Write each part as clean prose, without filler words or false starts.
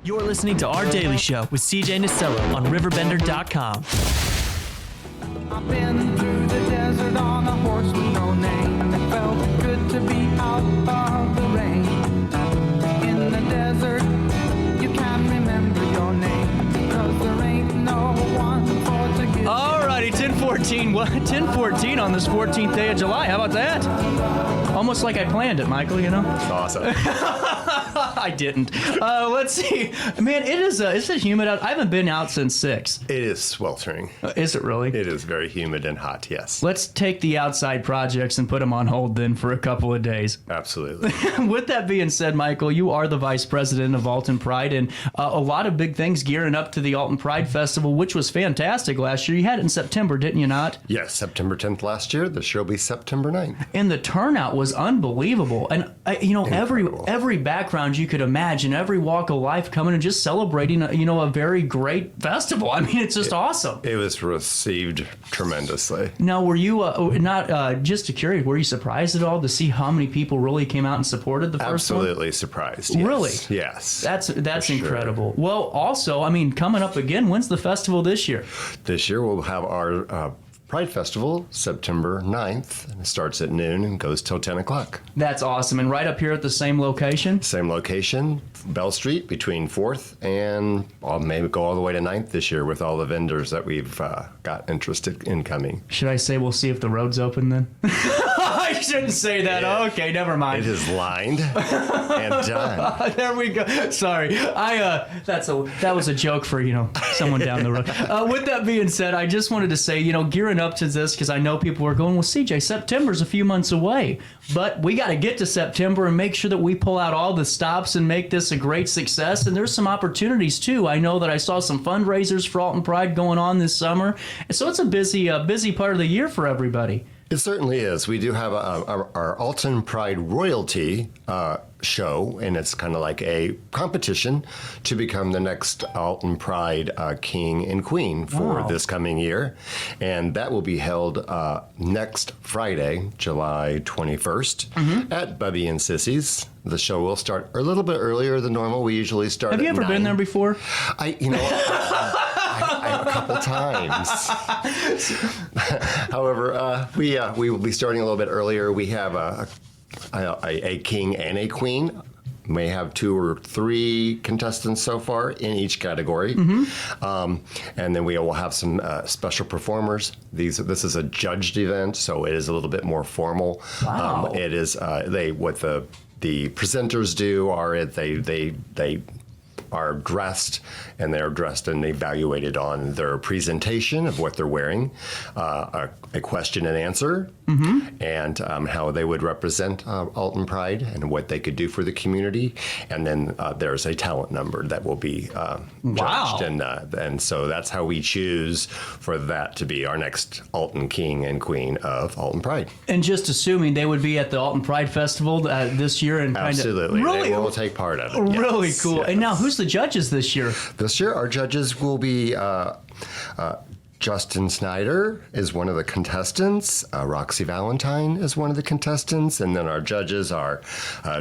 You're listening to Our Daily Show with CJ Nasello on RiverBender.com. I've been through the desert on a horse with no name. It felt good to be out of the rain. In the desert, you can't remember your name, 'cause there ain't no one for to give. Alrighty, 10:14 on this 14th day of July. How about that? Almost like I planned it, Michael, you know? Awesome. I didn't. Let's see. Man, is it humid out? I haven't been out since 6. It is sweltering. Is it really? It is very humid and hot, yes. Let's take the outside projects and put them on hold then for a couple of days. Absolutely. With that being said, Michael, you are the vice president of Alton Pride, and a lot of big things gearing up to the Alton Pride Festival, which was fantastic last year. You had it in September, didn't you not? Yes, September 10th last year. This year will be September 9th. And the turnout was unbelievable. And, Incredible. every background you could imagine, every walk of life coming and just celebrating, a very great festival. I mean, it's just awesome. It was received tremendously. Now, were you, just curious, were you surprised at all to see how many people really came out and supported the first one? Absolutely surprised. Yes. Really? Yes. That's For sure. incredible. Well, also, I mean, coming up again, when's the festival this year? This year we'll have our Pride Festival, September 9th. It starts at noon and goes till 10 o'clock. That's awesome. And right up here at the same location? Same location, Bell Street, between 4th and I'll maybe go all the way to 9th this year with all the vendors that we've got interested in coming. Should I say we'll see if the road's open then? I shouldn't say that. Okay, never mind. It is lined and done. There we go. Sorry. That was a joke for, someone down the road. With that being said, I just wanted to say, gearing up to this, because I know people are going, well, CJ, September's a few months away. But we got to get to September and make sure that we pull out all the stops and make this a great success. And there's some opportunities, too. I know that I saw some fundraisers for Alton Pride going on this summer. And so it's a busy part of the year for everybody. It certainly is. We do have our Alton Pride Royalty show, and it's kind of like a competition to become the next Alton Pride king and queen for this coming year. And that will be held next Friday, July 21st at Bubby and Sissy's. The show will start a little bit earlier than normal. We usually start Have at you ever 9. been there before? I a couple times. However, we will be starting a little bit earlier. We have a king and a queen. May have 2 or 3 contestants so far in each category. And then we will have some special performers. This is a judged event, so it is a little bit more formal. Wow. It is what the presenters do are they are dressed, and they're dressed and evaluated on their presentation of what they're wearing, a question and answer, and how they would represent Alton Pride and what they could do for the community. And then there's a talent number that will be judged. And so that's how we choose for that to be our next Alton King and Queen of Alton Pride. And just assuming they would be at the Alton Pride Festival this year and Absolutely. They will take part of it. Really Yes, cool. yes. And now, who's the judges this year? This year, our judges will be Justin Snyder is one of the contestants. Roxy Valentine is one of the contestants. And then our judges are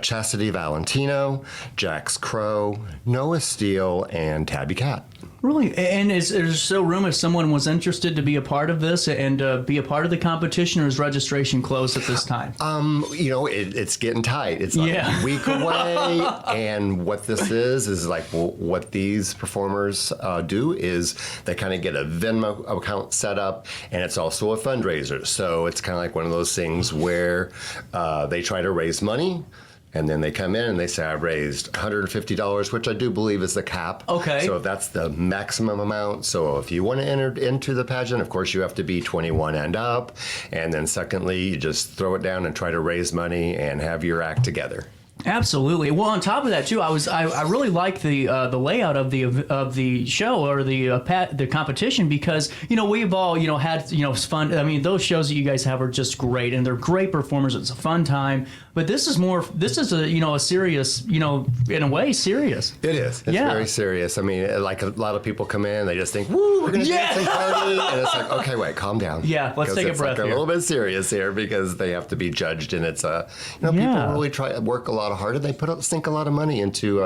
Chastity Valentino, Jax Crow, Noah Steele, and Tabby Cat. Really? And is there still room if someone was interested to be a part of this and be a part of the competition, or is registration closed at this time? It's getting tight. It's like a week away. And what this is like what these performers do is they kind of get a Venmo account set up, and it's also a fundraiser. So it's kind of like one of those things where they try to raise money. And then they come in and they say, I've raised $150, which I do believe is the cap. Okay. So that's the maximum amount. So if you want to enter into the pageant, of course, you have to be 21 and up. And then secondly, you just throw it down and try to raise money and have your act together. Absolutely. Well, on top of that too, I really like the layout of the show or the competition, because we've all had fun. I mean, those shows that you guys have are just great, and they're great performers. It's a fun time. But this is a serious, in a way, serious. It is. It's very serious. I mean, like a lot of people come in, they just think, woo, we're going to dance and party. And it's like, okay, wait, calm down. Yeah, let's take a breath It's like here. a little bit serious here, because they have to be judged. And it's, people really work a lot of heart, and they sink a lot of money into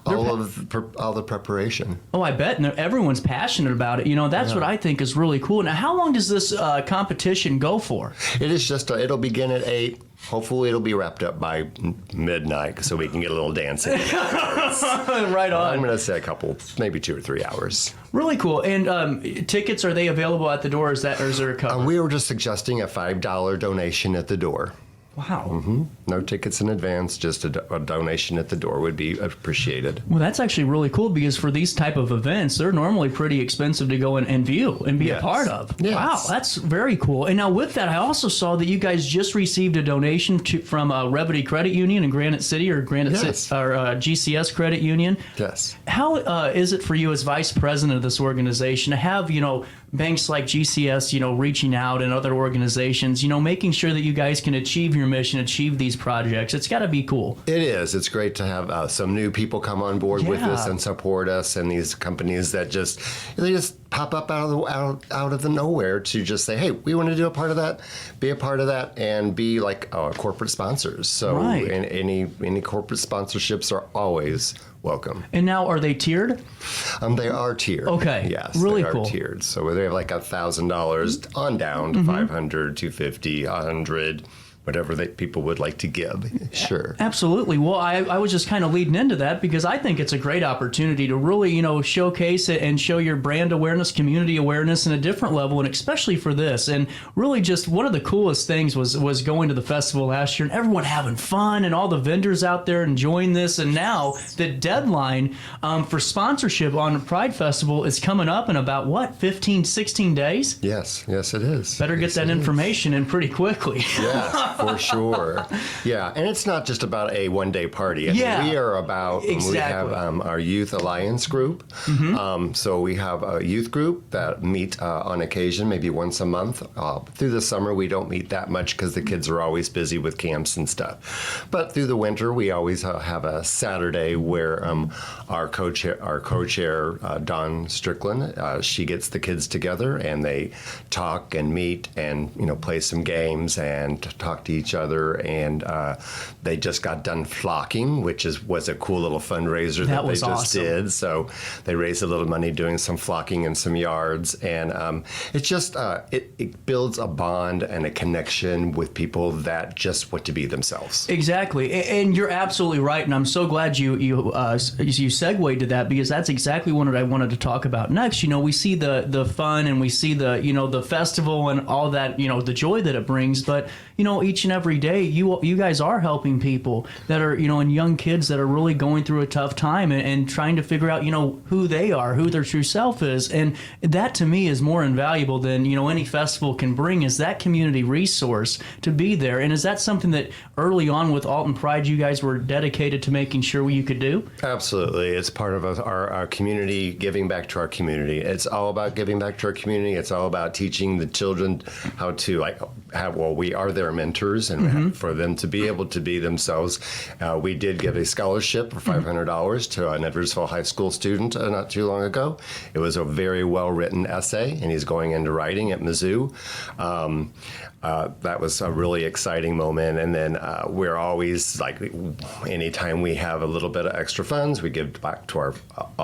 all the preparation. Oh, I bet. And everyone's passionate about it. That's what I think is really cool. Now, how long does this competition go for? It is just, it'll begin at 8. Hopefully it'll be wrapped up by midnight so we can get a little dancing. Right on. I'm going to say a couple, maybe 2 or 3 hours. Really cool. And tickets, are they available at the door? Or is there a cover? We were just suggesting a $5 donation at the door. Wow. Mm-hmm. No tickets in advance, just a donation at the door would be appreciated. Well, that's actually really cool because for these type of events, they're normally pretty expensive to go and view and be a part of. Yes. Wow, that's very cool. And now with that, I also saw that you guys just received a donation from Revenue Credit Union in Granite City or GCS Credit Union. Yes. How is it for you as vice president of this organization to have, banks like GCS, reaching out and other organizations, making sure that you guys can achieve your mission, achieve these projects? It's got to be cool. It is. It's great to have some new people come on board with us and support us, and these companies that just pop up out of the nowhere to just say, hey, we want to do a part of that, be a part of that, and be like corporate sponsors. So and any corporate sponsorships are always welcome. And now, are they tiered? They are tiered. Okay. Yes, really they are cool. Tiered. So they have like $1,000 on down to $500, $250, $100. Whatever people would like to give. Sure. Absolutely. Well, I was just kind of leading into that because I think it's a great opportunity to really, showcase it and show your brand awareness, community awareness in a different level, and especially for this. And really just one of the coolest things was going to the festival last year and everyone having fun and all the vendors out there enjoying this. And now the deadline for sponsorship on Pride Festival is coming up in about, 15, 16 days? Yes, it is. Better get that information in pretty quickly. Yeah. For sure. Yeah. And it's not just about a one-day party. I mean, we are about, we have our Youth Alliance group. So we have a youth group that meet on occasion, maybe once a month. Through the summer, we don't meet that much because the kids are always busy with camps and stuff. But through the winter, we always have a Saturday where our co-chair, Dawn Strickland, she gets the kids together and they talk and meet and, play some games and talk to each other, and they just got done flocking, which was a cool little fundraiser that they just did. So they raised a little money doing some flocking in some yards, and it's just it builds a bond and a connection with people that just want to be themselves. Exactly, and you're absolutely right, and I'm so glad you segued to that because that's exactly what I wanted to talk about next. We see the fun and we see the festival and all that, the joy that it brings, but each and every day, you guys are helping people that are, and young kids that are really going through a tough time and trying to figure out, who they are, who their true self is. And that to me is more invaluable than, any festival can bring, is that community resource to be there. And is that something that early on with Alton Pride, you guys were dedicated to making sure you could do? Absolutely. It's part of our community, giving back to our community. It's all about giving back to our community. It's all about teaching the children how to we are their mentors, and for them to be able to be themselves. We did give a scholarship for $500 to an Edwardsville High School student not too long ago. It was a very well-written essay, and he's going into writing at Mizzou. That was a really exciting moment. And then we're always, anytime we have a little bit of extra funds, we give back to our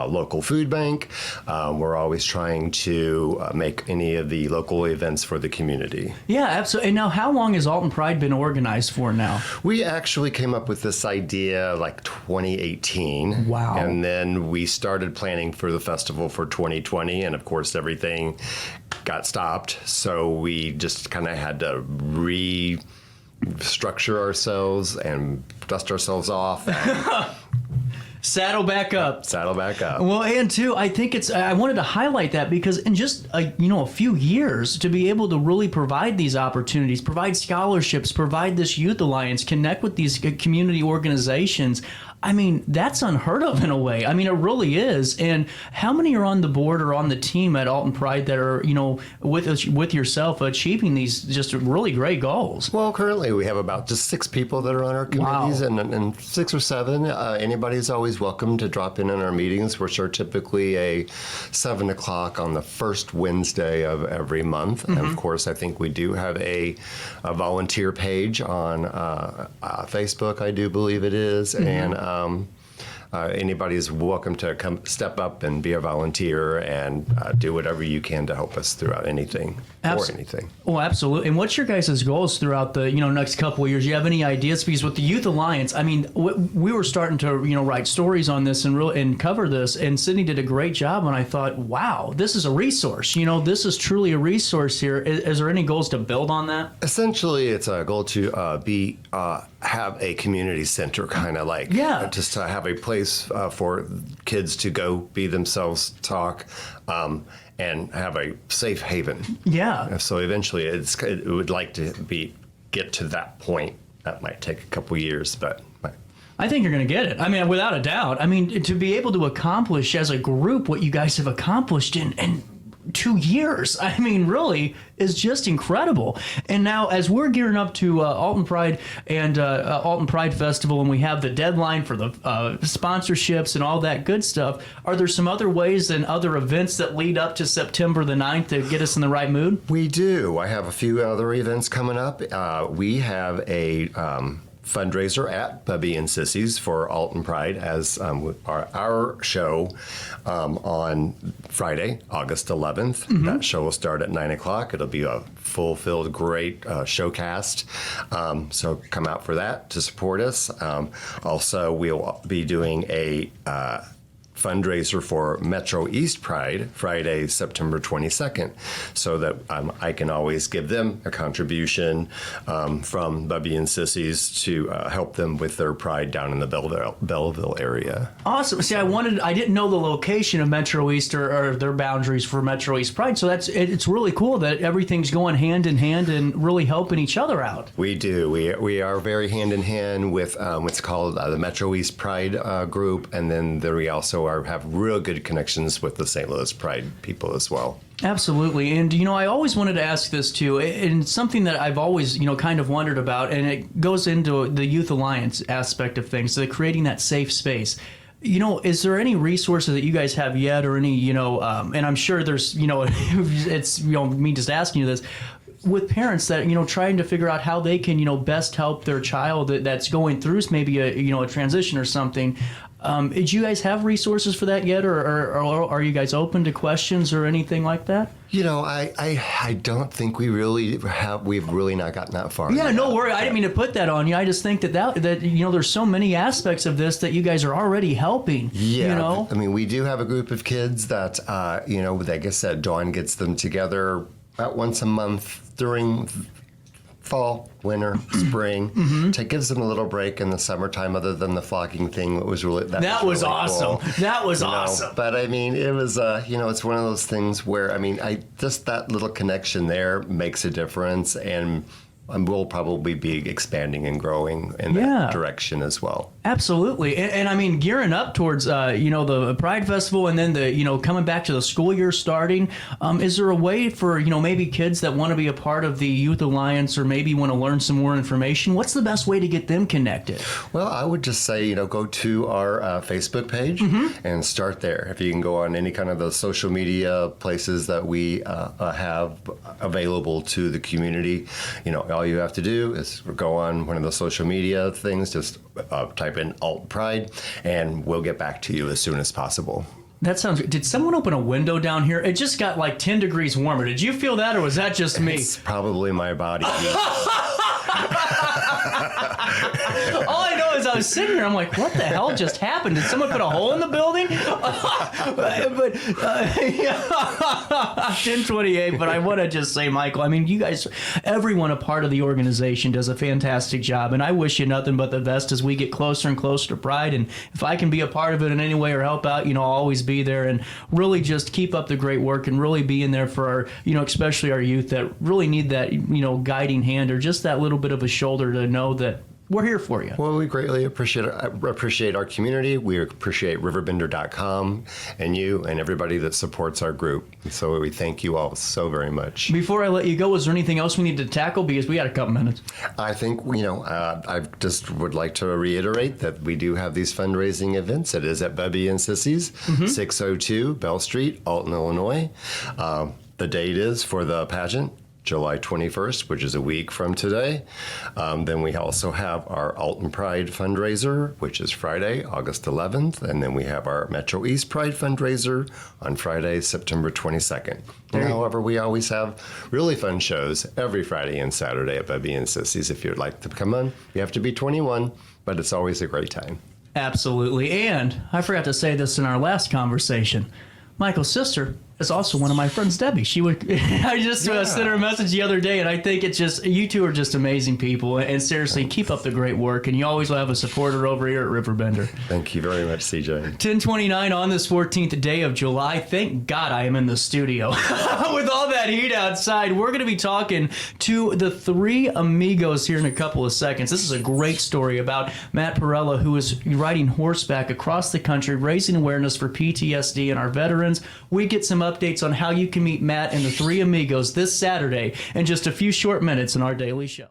local food bank. We're always trying to make any of the local events for the community. Yeah, absolutely. And now, how long has Alton Pride been organized for now? We actually came up with this idea 2018. Wow. And then we started planning for the festival for 2020. And of course, everything got stopped. So we just kind of had to restructure ourselves and dust ourselves off. And Saddle back up. Well, and too, I think I wanted to highlight that because in just a few years to be able to really provide these opportunities, provide scholarships, provide this youth alliance, connect with these community organizations. I mean, that's unheard of in a way. I mean, it really is. And how many are on the board or on the team at Alton Pride that are, with yourself achieving these just really great goals? Well, currently we have about just 6 people that are on our committees, and 6 or 7. Anybody's always welcome to drop in our meetings, which are typically a 7 o'clock on the first Wednesday of every month. And of course, I think we do have a volunteer page on Facebook, I do believe it is, and anybody is welcome to come step up and be a volunteer and do whatever you can to help us throughout anything or anything. Oh, absolutely. And what's your guys' goals throughout the next couple of years? Do you have any ideas? Because with the Youth Alliance, I mean, we were starting to write stories on this and cover this, and Sydney did a great job. And I thought, wow, this is a resource. This is truly a resource here. Is there any goals to build on that? Essentially, it's a goal to have a community center, kind of like just to have a place for kids to go be themselves, talk, and have a safe haven. Yeah. So eventually, it would like to get to that point. That might take a couple years, but. I think you're going to get it. I mean, without a doubt. I mean, to be able to accomplish as a group what you guys have accomplished in 2 years, I mean, really is just incredible. And now, as we're gearing up to Alton Pride and Alton Pride Festival, and we have the deadline for the sponsorships and all that good stuff, are there some other ways and other events that lead up to September the 9th to get us in the right mood? We do. I have a few other events coming up. We have a fundraiser at Bubby and Sissy's for Alton Pride as our show on Friday, August 11th. That show will start at 9 o'clock. It'll be a full-filled, great showcast. So come out for that to support us. Also, we'll be doing a fundraiser for Metro East Pride Friday, September 22nd, so that I can always give them a contribution from Bubby and Sissy's to help them with their pride down in the Belleville area. Awesome. See, I didn't know the location of Metro East or their boundaries for Metro East Pride, so it's really cool that everything's going hand in hand and really helping each other out. We do. We are very hand in hand with what's called the Metro East Pride group, and then we also have real good connections with the St. Louis Pride people as well. Absolutely. And, I always wanted to ask this too, and something that I've always, kind of wondered about, and it goes into the Youth Alliance aspect of things, so creating that safe space. Is there any resources that you guys have yet, or any, and I'm sure there's, it's, me just asking you this, with parents that, trying to figure out how they can, best help their child that's going through maybe a transition or something. Did you guys have resources for that yet, or are you guys open to questions or anything like that? I don't think we really have. We've really not gotten that far. Yeah, no worry. I didn't mean to put that on you. I just think that there's so many aspects of this that you guys are already helping. Yeah, I mean, we do have a group of kids that like I said, Dawn gets them together about once a month during fall, winter, spring. Gives them a little break in the summertime, other than the flogging thing. It was really that was really awesome. Cool. That was awesome. But I mean, it was it's one of those things where just that little connection there makes a difference, and we'll probably be expanding and growing in that direction as well. Absolutely. And I mean, gearing up towards, the Pride Festival, and then coming back to the school year starting, is there a way for, maybe kids that want to be a part of the Youth Alliance, or maybe want to learn some more information? What's the best way to get them connected? Well, I would just say, go to our Facebook page and start there. If you can go on any kind of the social media places that we have available to the community, all you have to do is go on one of the social media things, just type in Alton Pride, and we'll get back to you as soon as possible. That sounds good. Did someone open a window down here? It just got like 10 degrees warmer. Did you feel that, or was that just me? It's probably my body. All I know is I was sitting here, I'm like, what the hell just happened? Did someone put a hole in the building? But 1028, but I want to just say, Michael, I mean, you guys, everyone a part of the organization does a fantastic job, and I wish you nothing but the best as we get closer and closer to Pride. And if I can be a part of it in any way or help out, I'll always be there, and really just keep up the great work and really be in there for our, especially our youth that really need that, guiding hand, or just that little bit of a shoulder to know that we're here for you. Well, we greatly appreciate our community. We appreciate RiverBender.com and you and everybody that supports our group. So we thank you all so very much. Before I let you go, is there anything else we need to tackle? Because we got a couple minutes. I think, I just would like to reiterate that we do have these fundraising events. It is at Bubby and Sissy's, 602 Bell Street, Alton, Illinois. The date is for the pageant, July 21st, which is a week from today. Then we also have our Alton Pride fundraiser, which is Friday, August 11th. And then we have our Metro East Pride fundraiser on Friday, September 22nd. However, we always have really fun shows every Friday and Saturday at Bubby and Sissy's. If you'd like to come on, you have to be 21, but it's always a great time. Absolutely. And I forgot to say this in our last conversation. Michael's sister is also one of my friends, Debbie. I just sent her a message the other day, and I think it's just, you two are just amazing people. And seriously, keep up the great work. And you always will have a supporter over here at RiverBender. Thank you very much, CJ. 10:29 on this 14th day of July. Thank God I am in the studio. With all that heat outside, we're going to be talking to the three amigos here in a couple of seconds. This is a great story about Matt Perella, who is riding horseback across the country, raising awareness for PTSD and our veterans. We get some updates on how you can meet Matt and the three amigos this Saturday in just a few short minutes in our daily show.